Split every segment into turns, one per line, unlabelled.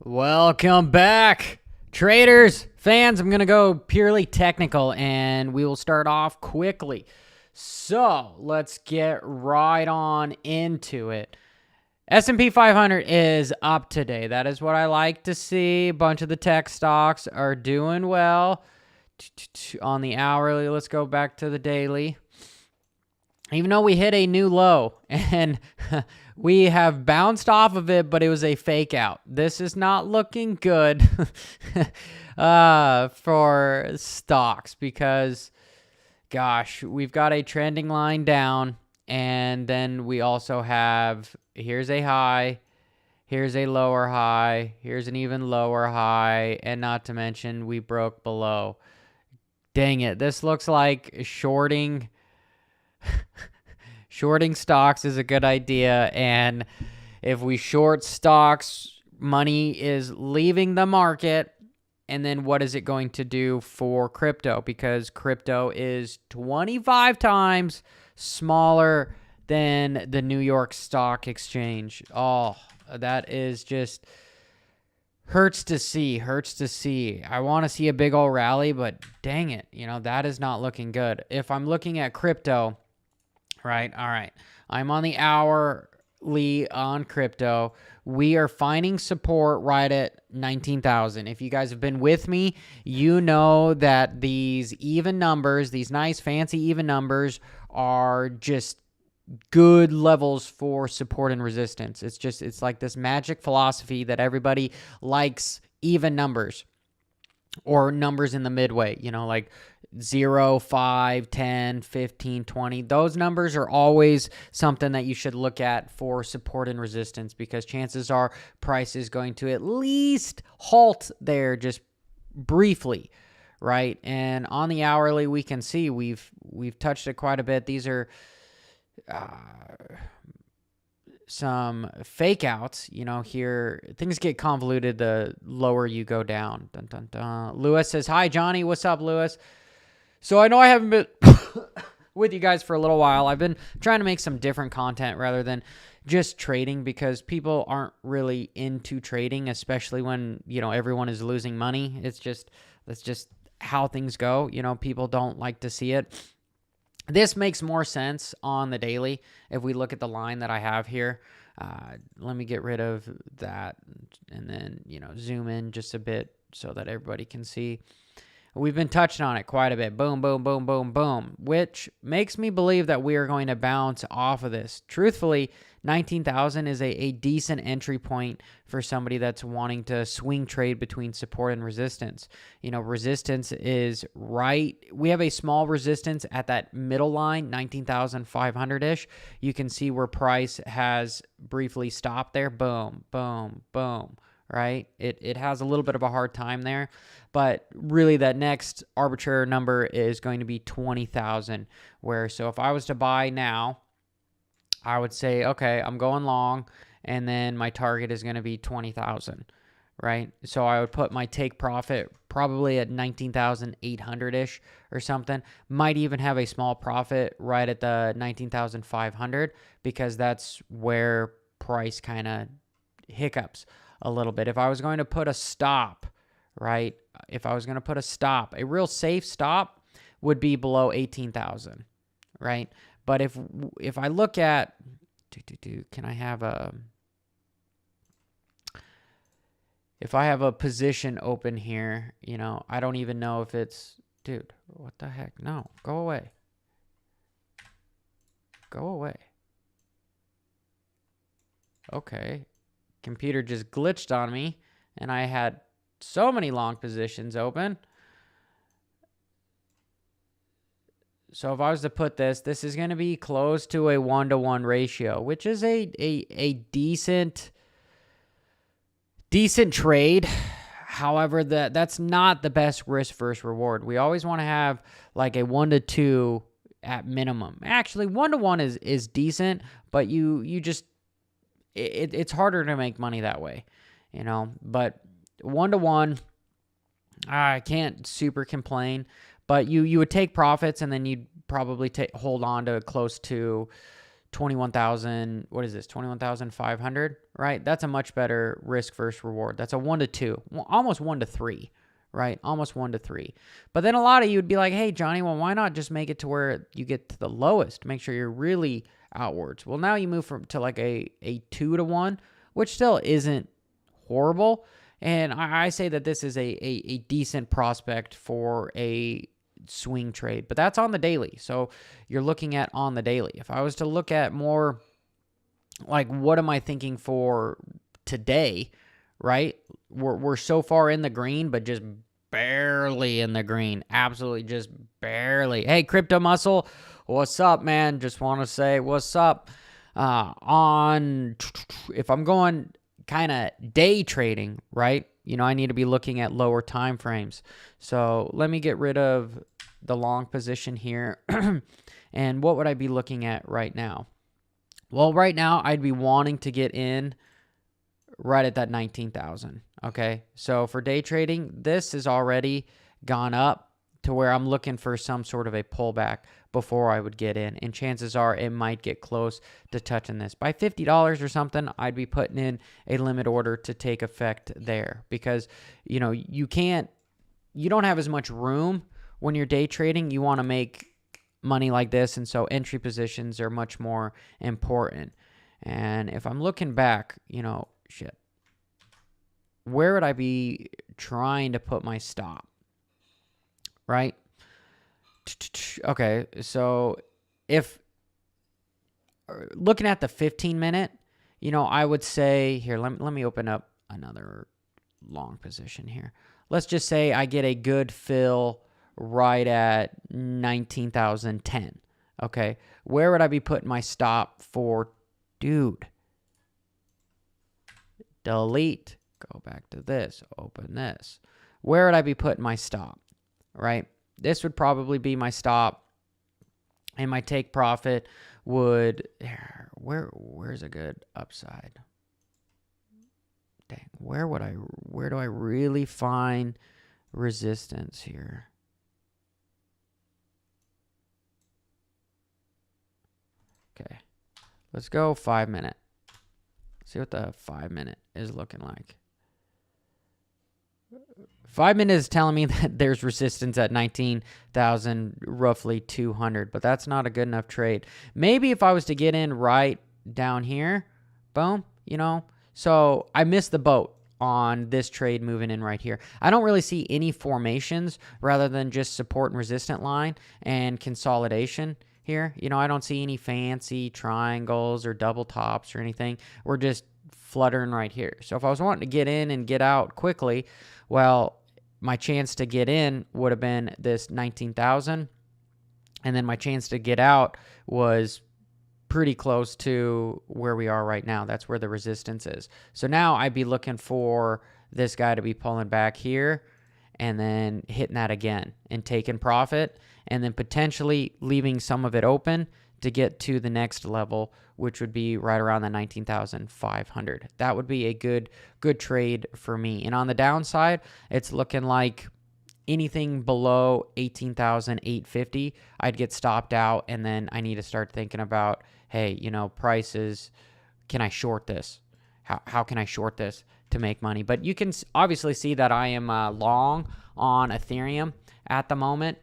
Welcome back, traders, fans. I'm going to go purely technical, and we will start off quickly. So let's get right on into it. S&P 500 is up today. That is what I like to see. A bunch of the tech stocks are doing well. On the hourly, let's go back to the daily. Even though we hit a new low and we have bounced off of it, but it was a fake out. This is not looking good for stocks because, gosh, we've got a trending line down, and then we also have, here's a high, here's a lower high, here's an even lower high, and not to mention we broke below. Dang it, this looks like shorting stocks is a good idea, and if we short stocks, money is leaving the market, and then what is it going to do for crypto? Because crypto is 25 times smaller than the New York Stock Exchange. Oh, that is just hurts to see. I want to see a big old rally, but dang it, that is not looking good. If I'm looking at crypto, right? All right. I'm on the hourly on crypto. We are finding support right at 19,000. If you guys have been with me, you know that these even numbers, these nice fancy even numbers are just good levels for support and resistance. It's like this magic philosophy that everybody likes even numbers or numbers in the midway, like 0, 5, 10, 15, 20. Those numbers are always something that you should look at for support and resistance because chances are price is going to at least halt there just briefly, right? And on the hourly, we can see we've touched it quite a bit. These are some fake outs, here things get convoluted the lower you go down. Dun, dun, dun. Lewis says, hi, Johnny. What's up, Lewis? So I know I haven't been with you guys for a little while. I've been trying to make some different content rather than just trading because people aren't really into trading, especially when, everyone is losing money. That's just how things go. People don't like to see it. This makes more sense on the daily if we look at the line that I have here. Let me get rid of that and then, zoom in just a bit so that everybody can see. We've been touching on it quite a bit. Boom, boom, boom, boom, boom, which makes me believe that we are going to bounce off of this. Truthfully, 19,000 is a decent entry point for somebody that's wanting to swing trade between support and resistance. Resistance is right. We have a small resistance at that middle line, 19,500-ish. You can see where price has briefly stopped there. Boom, boom, boom. Right? It has a little bit of a hard time there, but really that next arbitrary number is going to be 20,000, so if I was to buy now, I would say, okay, I'm going long, and then my target is going to be 20,000, right? So I would put my take profit probably at 19,800-ish or something. Might even have a small profit right at the 19,500 because that's where price kind of hiccups a little bit. If I was going to put a stop, right? A real safe stop would be below 18,000, right? But if I look at, can I have if I have a position open here, I don't even know if it's, dude, what the heck? No, go away. Go away. Okay. Computer just glitched on me, and I had so many long positions open. So if I was to put this is going to be close to a 1-to-1 ratio, which is a decent trade. However, that's not the best risk versus reward. We always want to have like a 1-to-2 at minimum. Actually, 1-to-1 is decent, but you just it's harder to make money that way, you know. But 1-to-1, I can't super complain. But you would take profits, and then you'd probably hold on to close to 21,000. What is this? 21,500, right? That's a much better risk versus reward. That's a 1-to-2, almost 1-to-3, right? Almost 1-to-3. But then a lot of you would be like, hey, Johnny, well, why not just make it to where you get to the lowest? Make sure you're really outwards. Well, now you move to like a 2-to-1, which still isn't horrible. And I say that this is a decent prospect for a swing trade, but that's on the daily. So you're looking at on the daily. If I was to look at more like, what am I thinking for today, right? We're so far in the green, but just barely in the green. Absolutely just barely. Hey, Crypto Muscle, what's up, man? Just want to say what's up. If I'm going kind of day trading, right? You know, I need to be looking at lower time frames. So let me get rid of the long position here. And what would I be looking at right now? Well, right now I'd be wanting to get in right at that 19,000. Okay. So for day trading, this has already gone up to where I'm looking for some sort of a pullback before I would get in. And chances are it might get close to touching this. By $50 or something, I'd be putting in a limit order to take effect there, because, you know, you don't have as much room when you're day trading. You want to make money like this. And so entry positions are much more important. And if I'm looking back, you know, shit, where would I be trying to put my stop? Right? Okay, so if looking at the 15-minute, you know, I would say here, let me open up another long position here. Let's just say I get a good fill right at 19,010. Okay, where would I be putting my stop for? Dude, delete, go back to this, open this. Where would I be putting my stop? Right? This would probably be my stop, and my take profit would, where's a good upside? Dang, where do I really find resistance here? Okay, let's go 5-minute. See what the 5-minute is looking like. 5-minute is telling me that there's resistance at 19,000, roughly 200, but that's not a good enough trade. Maybe if I was to get in right down here, boom, you know. So I missed the boat on this trade moving in right here. I don't really see any formations rather than just support and resistant line and consolidation here. You know, I don't see any fancy triangles or double tops or anything. We're just fluttering right here. So if I was wanting to get in and get out quickly, well, my chance to get in would have been this 19,000. And then my chance to get out was pretty close to where we are right now. That's where the resistance is. So now I'd be looking for this guy to be pulling back here and then hitting that again and taking profit, and then potentially leaving some of it open to get to the next level, which would be right around the 19,500. That would be a good trade for me. And on the downside, it's looking like anything below 18,850, I'd get stopped out, and then I need to start thinking about, hey, you know, prices, can I short this? How can I short this to make money? But you can obviously see that I am long on Ethereum at the moment,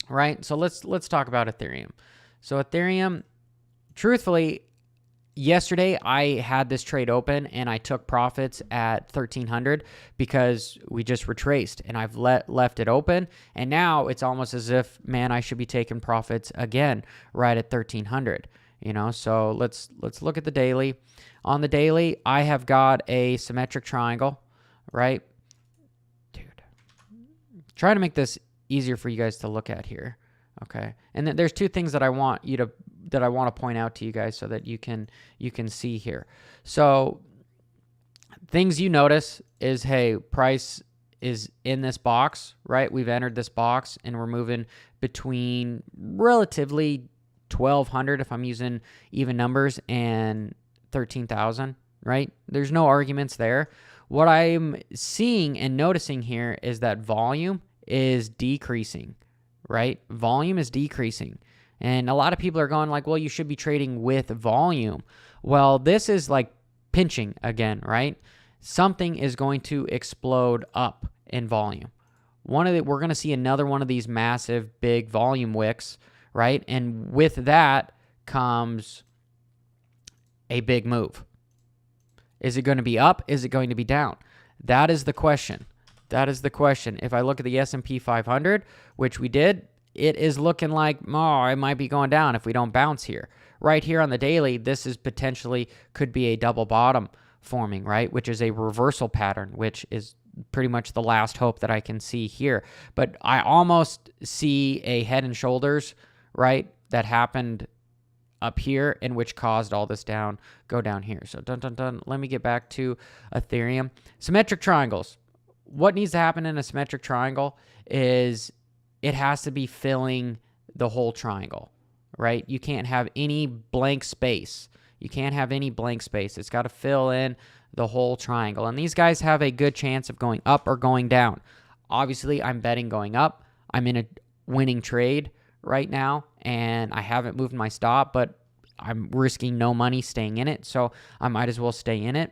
right? So let's talk about Ethereum. So Ethereum, truthfully, yesterday I had this trade open and I took profits at 1,300 because we just retraced, and I've left it open, and now it's almost as if, man, I should be taking profits again right at 1,300. You know, so let's look at the daily. On the daily, I have got a symmetric triangle, right? Dude, trying to make this easier for you guys to look at here. Okay, and then there's two things that I want to point out to you guys so that you can see here. So things you notice is, hey, price is in this box, right? We've entered this box and we're moving between relatively 1,200 if I'm using even numbers and 13,000, right? There's no arguments there. What I'm seeing and noticing here is that volume is decreasing, right? Volume is decreasing. And a lot of people are going like, well, you should be trading with volume. Well, this is like pinching again, right? Something is going to explode up in volume. We're going to see another one of these massive big volume wicks, right? And with that comes a big move. Is it going to be up? Is it going to be down? That is the question. That is the question. If I look at the S&P 500, which we did, it is looking like, oh, it might be going down if we don't bounce here. Right here on the daily, this is potentially could be a double bottom forming, right? Which is a reversal pattern, which is pretty much the last hope that I can see here. But I almost see a head and shoulders, right, that happened up here and which caused all this go down here. So let me get back to Ethereum. Symmetric triangles. What needs to happen in a symmetric triangle is it has to be filling the whole triangle, right? You can't have any blank space. You can't have any blank space. It's got to fill in the whole triangle. And these guys have a good chance of going up or going down. Obviously, I'm betting going up. I'm in a winning trade right now, and I haven't moved my stop, but I'm risking no money staying in it, so I might as well stay in it.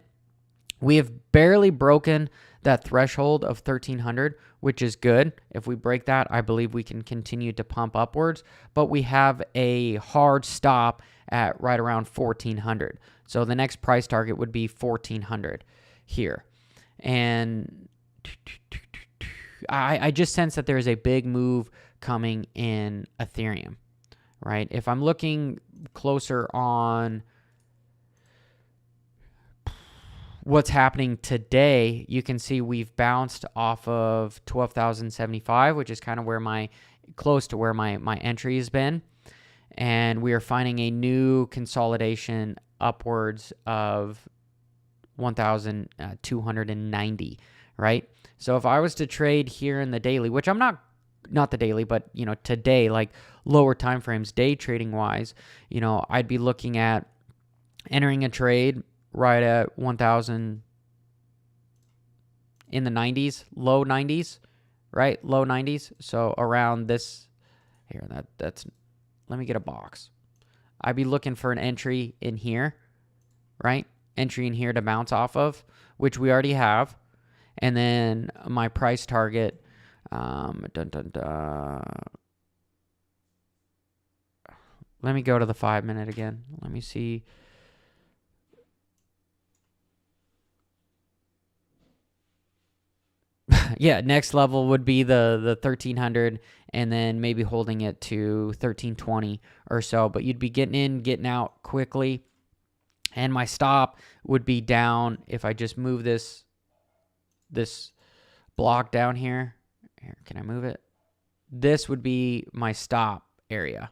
We have barely broken that threshold of 1,300, which is good. If we break that, I believe we can continue to pump upwards, but we have a hard stop at right around 1,400. So the next price target would be 1,400 here. And I just sense that there's a big move coming in Ethereum, right? If I'm looking closer on what's happening today, you can see we've bounced off of 12,075, which is kind of close to where my entry has been. And we are finding a new consolidation upwards of 1,290, right? So if I was to trade here in the daily, which I'm not the daily, but, today, like lower time frames, day trading wise, I'd be looking at entering a trade right at 1,000 in the 90s, low 90s, right? Low 90s. So around this here, that's, let me get a box. I'd be looking for an entry in here, right? Entry in here to bounce off of, which we already have. And then my price target, let me go to the 5 minute again. Let me see. Yeah, next level would be the 1,300 and then maybe holding it to 1,320 or so. But you'd be getting in, getting out quickly. And my stop would be down if I just move this block down here. Here, can I move it? This would be my stop area.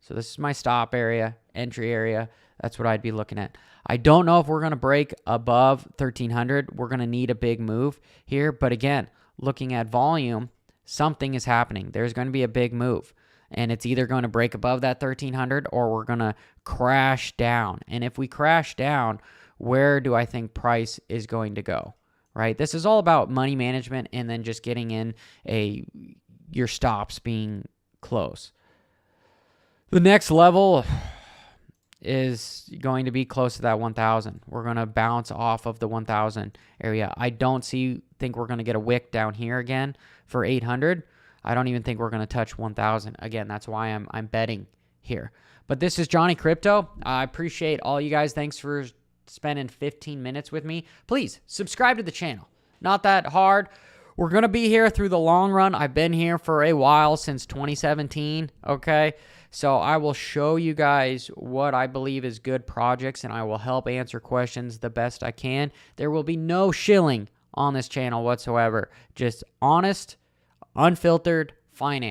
So this is my stop area, entry area. That's what I'd be looking at. I don't know if we're going to break above 1,300. We're going to need a big move here. But again, looking at volume, something is happening. There's going to be a big move. And it's either going to break above that 1,300 or we're going to crash down. And if we crash down, where do I think price is going to go? Right? This is all about money management and then just getting in your stops being close. The next level is going to be close to that 1,000. We're going to bounce off of the 1,000 area. I don't think we're going to get a wick down here again for 800. I don't even think we're going to touch 1,000. Again, that's why I'm betting here. But this is Johnny Crypto. I appreciate all you guys. Thanks for spending 15 minutes with me. Please subscribe to the channel. Not that hard. We're going to be here through the long run. I've been here for a while, since 2017, okay? So I will show you guys what I believe is good projects, and I will help answer questions the best I can. There will be no shilling on this channel whatsoever. Just honest, unfiltered finance.